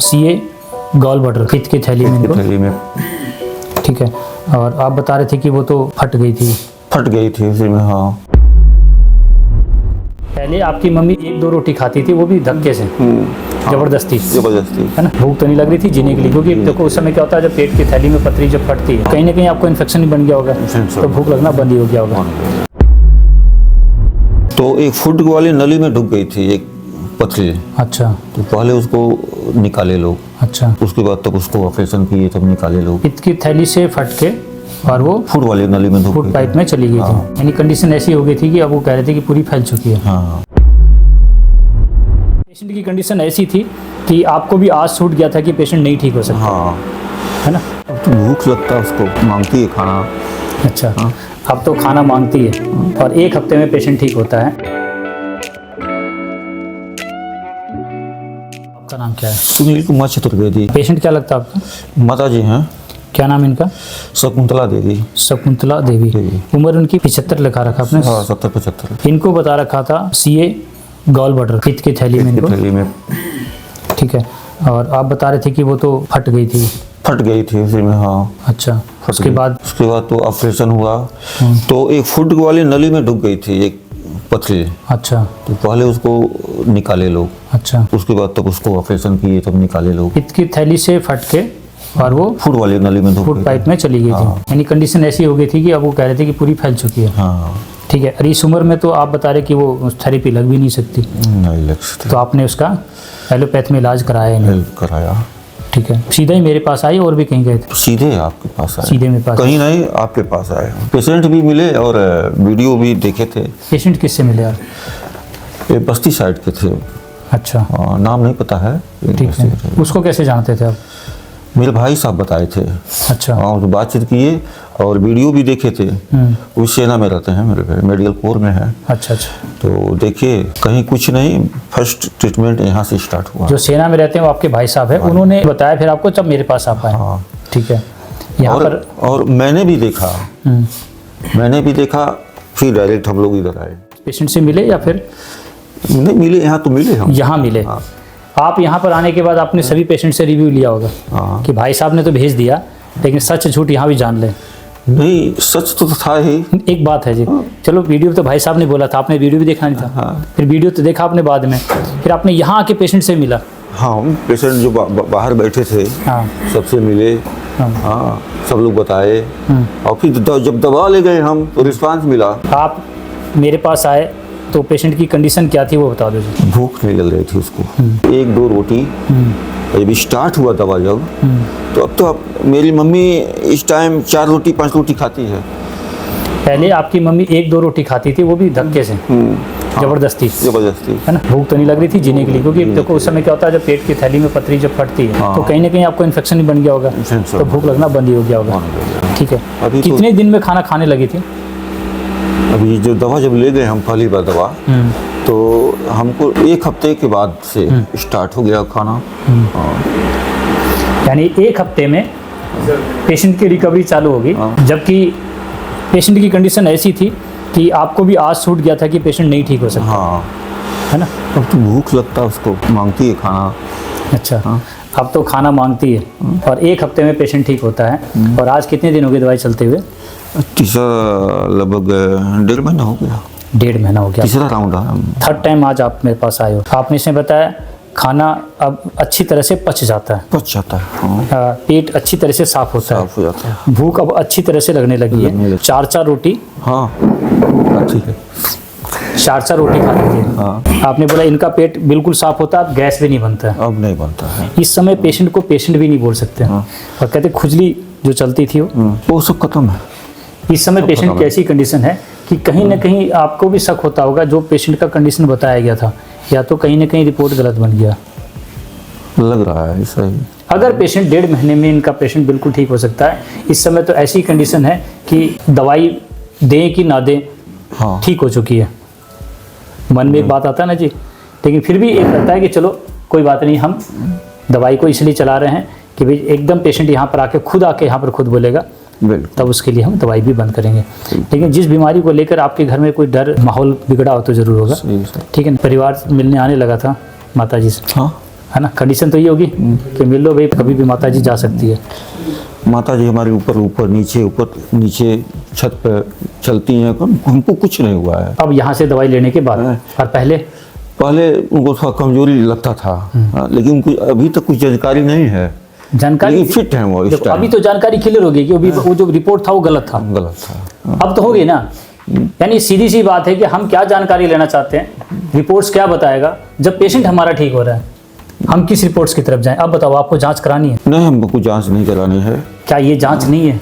CA gall bladder पित्त की थैली में इनको, थैली में ठीक है। और आप बता रहे थे कि वो तो फट गई थी उसी में। हाँ, पहले आपकी मम्मी 1-2 रोटी खाती थी, वो भी धक्के से, हाँ, जबरदस्ती जबरदस्ती। है ना। भूख तो नहीं लग रही थी जीने के लिए, क्योंकि देखो उस समय क्या होता है जब पेट की थैली में पथरी जब फटती है, कहीं ना कहीं आपको इन्फेक्शन बन गया होगा, तो भूख लगना बंद ही हो गया होगा। तो एक फूड वाली नली में ढुक गई थी एक पथरी। अच्छा, तो पहले उसको निकाले लोग, अच्छा। उसके बाद तब उसको ऑपरेशन किए, तब निकाले लोग। पित्त की थैली से फट के और वो फूड वाली नली में ढुक फूड गई। पाइप में चली गई थी, यानी कंडीशन ऐसी हो गई थी कि अब वो कह रहे थे कि पूरी फैल चुकी है। हाँ, पेशेंट की कंडीशन ऐसी थी कि आपको भी आज छूट गया था कि पेशेंट नहीं ठीक हो सकता, हाँ। है ना। अब तो भूख लगता है उसको, मांगती है खाना। अच्छा, अब तो खाना मांगती है और 1 हफ्ते में पेशेंट ठीक होता है। आपका नाम क्या है? सुनील कुमार चतुर्वेदी। पेशेंट क्या लगता है आपका? माता जी हैं, क्या नाम इनका? शकुंतला देवी। शकुंतला देवी। उम्र उनकी 75 लिखा रखा आपने? हाँ, 70-75। इनको बता रखा था सीए गॉल ब्लैडर पित्त की थैली में इनको, थैली में ठीक है। और आप बता रहे थे कि वो तो फट गई थी उसी में। हाँ, अच्छा, उसके बाद तो ऑपरेशन हुआ। तो एक फूड वाली नली में ढुक गई थी एक पथरी। अच्छा, तो पहले उसको निकाले लोग, अच्छा। उसके बाद तब उसको ऑपरेशन किए, तब निकाले लोग। पित्त की थैली से फट के और वो फूड वाली नली में ढुक फूड गई। पाइप में चली गई थी, यानी कंडीशन ऐसी हो गई थी कि अब वो कह रहे थे कि पूरी फैल चुकी है। हाँ, ठीक है। और इस उम्र में तो आप बता रहे कि वो थेरेपी लग भी नहीं सकती, नहीं लग सकती। तो आपने उसका एलोपैथ में इलाज कराया नहीं? हेल्प कराया। ठीक है। सीधा ही मेरे पास आए और भी कहीं गए थे? सीधे आपके पास आए। सीधे मेरे पास? कहीं नहीं, आपके पास आए। पेशेंट भी मिले और वीडियो भी देखे थे। पेशेंट किससे मिले आप? ये बस्ती साइड के थे। अच्छा, नाम नहीं पता है। ठीक है। उसको कैसे जानते थे आप? मेरे भाई साहब बताए थे। अच्छा, हाँ, तो बातचीत किए और वीडियो भी देखे थे। वो सेना में रहते हैं, मेरे भाई मेडिकल कोर में है। अच्छा, अच्छा। तो देखिए, कहीं कुछ नहीं, फर्स्ट ट्रीटमेंट यहाँ से स्टार्ट हुआ। जो सेना में रहते हैं वो आपके भाई साहब है, उन्होंने बताया फिर आपको जब मेरे पास आप आए? हाँ, ठीक है। यहाँ पर और मैंने भी देखा, फिर डायरेक्ट हम लोग इधर आए। पेशेंट से मिले या फिर नहीं मिले, यहाँ तो मिले हम। यहाँ मिले? हाँ। आप यहाँ पर आने के बाद आपने सभी पेशेंट से रिव्यू लिया होगा कि भाई साहब ने तो भेज दिया, लेकिन सच झूठ यहाँ भी जान ले। नहीं, सच तो था ही। एक बात है जी, चलो वीडियो तो भाई साहब ने बोला था, आपने वीडियो भी देखा नहीं था। हाँ। फिर वीडियो तो देखा आपने बाद में, फिर आपने यहाँ आके पेशेंट से मिला? हाँ, पेशेंट जो बाहर बैठे थे, हाँ, सबसे मिले। हाँ, सब लोग बताए। और फिर जब दवा ले गए हम, तो रिस्पांस मिला। आप मेरे पास आए तो पेशेंट की कंडीशन क्या थी वो बता दो जी। भूख नहीं लग रही थी उसको, 1-2 रोटी। जब स्टार्ट हुआ दवा जब, तो अब तो मेरी मम्मी इस टाइम 4 रोटी 5 रोटी खाती है। पहले आपकी मम्मी 1-2 रोटी खाती थी, वो भी धक्के से, जबरदस्ती, है ना। भूख तो नहीं लग रही थी जीने के लिए, क्योंकि देखो उस समय क्या होता है जब पेट की थैली में पथरी जब फटती है, तो कहीं ना कहीं आपको इन्फेक्शन बन गया होगा, तो भूख लगना बंद ही हो गया होगा। ठीक है। कितने दिन में खाना खाने लगी थी? अभी जो दवा जब ले गए हम पहली बार दवा, तो हमको 1 हफ्ते के बाद से स्टार्ट हो गया खाना। यानी 1 हफ्ते में पेशेंट की रिकवरी चालू होगी, जबकि पेशेंट की कंडीशन ऐसी थी कि आपको भी आज छूट गया था कि पेशेंट नहीं ठीक हो सकता, हाँ, है ना। अब तो भूख लगता है उसको, मांगती है खाना। अच्छा, अब तो खाना मांगती है और 1 हफ्ते में पेशेंट ठीक होता है। और आज कितने दिन हो गए दवाई चलते हुए? लगभग 1.5 महीना हो गया। 1.5 महीना हो गया। तीसरा राउंड है। 3rd टाइम आज आप मेरे पास आए हो। आपने इसे बताया खाना अब अच्छी तरह से पच जाता है, पेट अच्छी तरह से साफ होता है, भूख अब अच्छी तरह से लगने लगी है। 4-4 रोटी, हाँ, ठीक है, 4-4 रोटी खा लीजिए। हाँ। आपने बोला इनका पेट बिल्कुल साफ होता है, अब गैस भी नहीं बनता है। अब नहीं बनता है। इस समय पेशेंट को पेशेंट भी नहीं बोल सकते। और कहते खुजली जो चलती थी वो सब खत्म है। इस समय पेशेंट की ऐसी कंडीशन है कि कहीं ना कहीं आपको भी शक होता होगा, जो पेशेंट का कंडीशन बताया गया था, या तो कहीं ना कहीं रिपोर्ट गलत बन गया, लग रहा है ऐसा ही। अगर पेशेंट 1.5 महीने में इनका पेशेंट बिल्कुल ठीक हो सकता है, इस समय तो ऐसी कंडीशन है कि दवाई दें कि ना दें, हाँ, ठीक हो चुकी है। मन में एक बात आता है ना जी, लेकिन फिर भी एक लगता है कि चलो कोई बात नहीं, हम दवाई को इसलिए चला रहे हैं कि भाई एकदम पेशेंट यहाँ पर आके यहाँ पर खुद बोलेगा, तब उसके लिए हम दवाई भी बंद करेंगे। लेकिन जिस बीमारी को लेकर आपके घर में कोई डर माहौल बिगड़ा हो तो जरूर होगा, ठीक है। परिवार मिलने आने लगा था माता जी से? हाँ, है ना। कंडीशन तो ये होगी कि मिल लो भाई, कभी भी माता जी जा सकती है। माता जी हमारे ऊपर नीचे छत पे चलती हैं, हमको कुछ नहीं हुआ है। अब यहाँ से दवाई लेने के बाद और पहले उनको थोड़ा कमजोरी लगता था, लेकिन उनको अभी तक कुछ जानकारी नहीं है। जानकारी फिट है वो इस टाइम। अभी तो जानकारी क्लियर हो गई कि वो जो रिपोर्ट था वो गलत था। अब तो हो गई ना। यानी सीधी सी बात है कि हम क्या जानकारी लेना चाहते हैं, रिपोर्ट्स क्या बताएगा। जब पेशेंट हमारा ठीक हो रहा है, हम किस रिपोर्ट्स की तरफ जाएं। अब बताओ, आपको जांच करानी है? नहीं, हमको जांच नहीं करानी है। क्या ये जांच नहीं है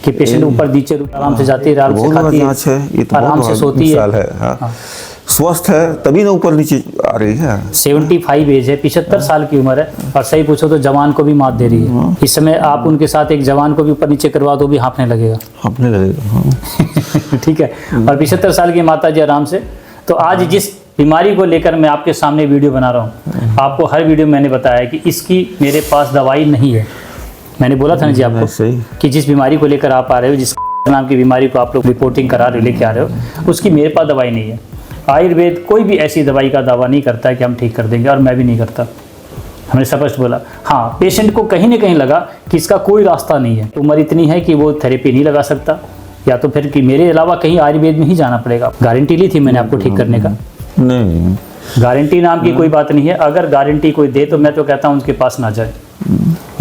कि पेशेंट ऊपर नीचे आराम से जाती है, आराम से खाती है, आराम से सोती है, स्वस्थ है, तभी ना ऊपर नीचे आ रही है। 75 एज है, 75 साल की उम्र है, और सही पूछो तो जवान को भी मात दे रही है। इस समय आप उनके साथ एक जवान को भी ऊपर नीचे करवा दो, भी हाँफने लगेगा। ठीक है। और 75 साल की माता जी आराम से। तो आज जिस बीमारी को लेकर मैं आपके सामने वीडियो बना रहा हूँ, आपको हर वीडियो में मैंने बताया कि इसकी मेरे पास दवाई नहीं है। मैंने बोला था ना जी आपको कि जिस बीमारी को लेकर आप आ रहे हो, जिस नाम की बीमारी को आप लोग रिपोर्टिंग करा रहे लेके आ रहे हो, उसकी मेरे पास दवाई नहीं है। आयुर्वेद कोई भी ऐसी दवाई का दावा नहीं करता है कि हम ठीक कर देंगे, और मैं भी नहीं करता। हमने स्पष्ट बोला। हाँ, पेशेंट को कहीं ना कहीं लगा कि इसका कोई रास्ता नहीं है, उम्र इतनी है कि वो थेरेपी नहीं लगा सकता, या तो फिर कि मेरे अलावा कहीं आयुर्वेद में ही जाना पड़ेगा। गारंटी ली थी मैंने आपको ठीक करने का? नहीं, गारंटी नाम की कोई बात नहीं है। अगर गारंटी कोई दे तो मैं तो कहता हूँ उनके पास ना जाए।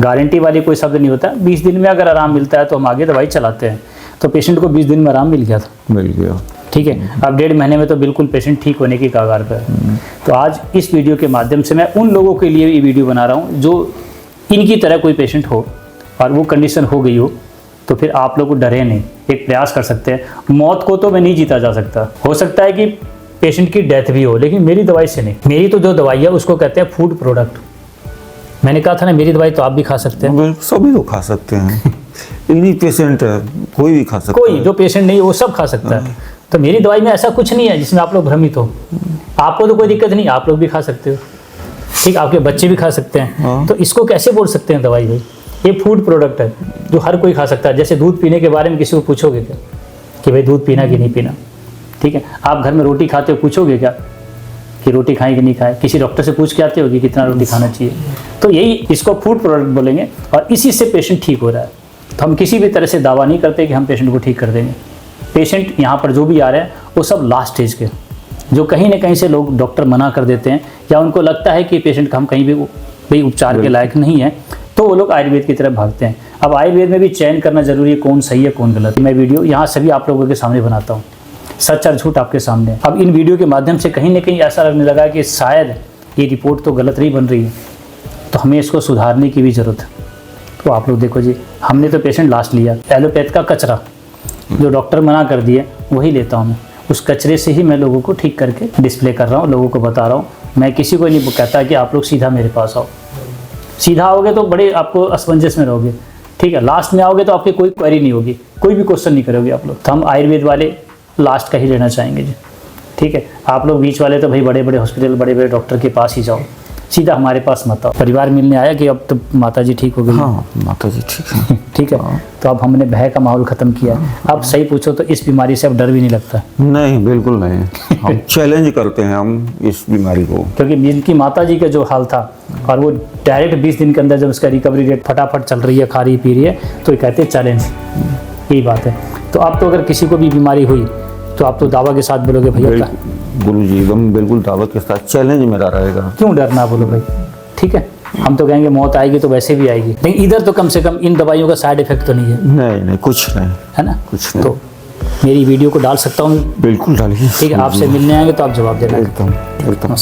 गारंटी वाली कोई शब्द नहीं होता। 20 दिन में अगर आराम मिलता है तो हम आगे दवाई चलाते हैं। तो पेशेंट को 20 दिन में आराम मिल गया था। मिल गया। ठीक है। अब 1.5 महीने में तो बिल्कुल पेशेंट ठीक होने की कगार पर है। तो आज इस वीडियो के माध्यम से मैं उन लोगों के लिए ये वीडियो बना रहा हूँ जो इनकी तरह कोई पेशेंट हो और वो कंडीशन हो गई हो, तो फिर आप लोग डरे नहीं, एक प्रयास कर सकते हैं। मौत को तो मैं नहीं जीता जा सकता, हो सकता है कि पेशेंट की डेथ भी हो, लेकिन मेरी दवाई से नहीं। मेरी तो जो दवाई है उसको कहते हैं फूड प्रोडक्ट। मैंने कहा था ना, मेरी दवाई तो आप भी खा सकते हैं। सभी लोग खा सकते हैं। इन्हीं पेशेंट है, कोई भी खा सकता है। कोई जो पेशेंट नहीं वो सब खा सकता है। तो मेरी दवाई में ऐसा कुछ नहीं है जिसमें आप लोग भ्रमित हो। आपको तो कोई दिक्कत नहीं, आप लोग भी खा सकते हो। ठीक, आपके बच्चे भी खा सकते हैं। तो इसको कैसे बोल सकते हैं दवाई भाई? ये फूड प्रोडक्ट है जो हर कोई खा सकता है। जैसे दूध पीने के बारे में किसी को पूछोगे क्या कि भाई दूध पीना कि नहीं पीना? ठीक है। आप घर में रोटी खाते हो, पूछोगे क्या कि रोटी खाएं कि नहीं खाएं? किसी डॉक्टर से पूछ के आते हो कि कितना रोटी खाना चाहिए? तो यही इसको फूड प्रोडक्ट बोलेंगे, और इसी से पेशेंट ठीक हो रहा है। तो हम किसी भी तरह से दावा नहीं करते कि हम पेशेंट को ठीक कर देंगे। पेशेंट यहाँ पर जो भी आ रहे हैं वो सब लास्ट स्टेज के, जो कहीं ना कहीं से लोग डॉक्टर मना कर देते हैं, या उनको लगता है कि पेशेंट का हम कहीं भी उपचार के लायक नहीं है, तो वो लोग आयुर्वेद की तरफ भागते हैं। अब आयुर्वेद में भी चयन करना जरूरी है, कौन सही है कौन गलत। मैं वीडियो यहाँ सभी आप लोगों के सामने बनाता हूँ, सच और झूठ आपके सामने। अब इन वीडियो के माध्यम से कहीं ना कहीं ऐसा लगने लगा कि शायद ये रिपोर्ट तो गलत नहीं बन रही है, तो हमें इसको सुधारने की भी ज़रूरत है। तो आप लोग देखो जी, हमने तो पेशेंट लास्ट लिया, एलोपैथ का कचरा जो डॉक्टर मना कर दिए वही लेता हूँ मैं। उस कचरे से ही मैं लोगों को ठीक करके डिस्प्ले कर रहा हूँ, लोगों को बता रहा हूँ। मैं किसी को नहीं कहता कि आप लोग सीधा मेरे पास आओ। सीधा आओगे तो बड़े आपको असमंजस में रहोगे। ठीक है, लास्ट में आओगे तो आपकी कोई क्वेरी नहीं होगी, कोई भी क्वेश्चन नहीं करोगे आप लोग। तो हम आयुर्वेद वाले लास्ट का ही लेना चाहेंगे जी। ठीक है, आप लोग बीच वाले तो भाई बड़े बड़े हॉस्पिटल, बड़े बड़े डॉक्टर के पास ही जाओ, सीधा हमारे पास मत आओ। परिवार मिलने आया कि अब तो माता जी ठीक हो गई। हाँ, माता जी ठीक है। ठीक है। तो अब हमने भय का माहौल खत्म किया है। अब सही पूछो तो इस बीमारी से अब डर भी नहीं लगता। नहीं, बिल्कुल नहीं। हम चैलेंज करते हैं हम इस बीमारी को, क्योंकि जिनकी माता जी का जो हाल था, और वो डायरेक्ट 20 दिन के अंदर जब उसका रिकवरी रेट फटाफट चल रही है, खा रही पी रही है, तो ये कहते हैं चैलेंज। यही बात है। तो अब तो अगर किसी को भी बीमारी हुई तो आप तो दावा के साथ बोलोगे भैया? गुरुजी एकदम बिल्कुल दावत के साथ चैलेंज मेरा रहेगा। क्यों डरना, बोलो भाई। ठीक है, हम तो कहेंगे मौत आएगी तो वैसे भी आएगी, लेकिन इधर तो कम से कम इन दवाइयों का साइड इफेक्ट तो नहीं है। नहीं, कुछ नहीं है ना, कुछ नहीं। तो मेरी वीडियो को डाल सकता हूँ? बिल्कुल डालिए। ठीक है, आपसे मिलने आएंगे तो आप जवाब देना। एकदम।